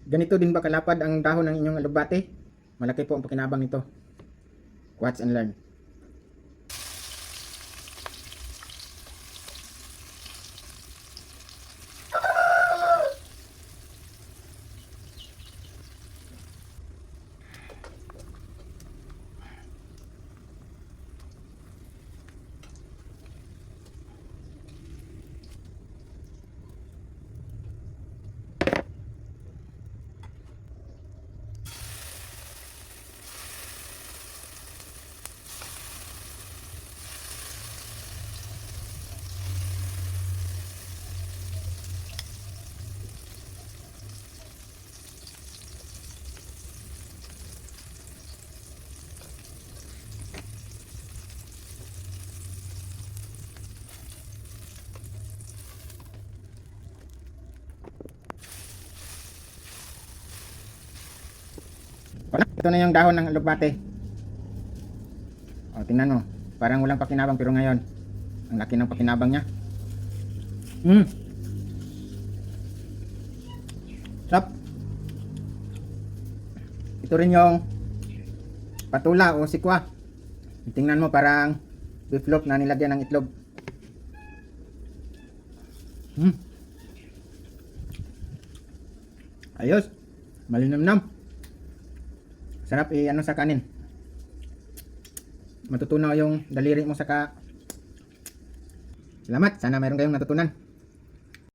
Ganito din ba kalapad ang dahon ng inyong alugbate? Malaki po ang pakinabang nito. Watch and learn. Ito na yung dahon ng alugbate. O, tingnan mo. Parang walang pakinabang pero ngayon, ang laki ng pakinabang niya. Sarap. Ito rin yung patula o sikwa. Tingnan mo, parang beef loaf na nilagyan ng itlog. Ayos. Malinamnam. Sarap ano sa kanin. Matutunaw yung daliri mo sa Salamat. Sana mayroon kayong natutunan.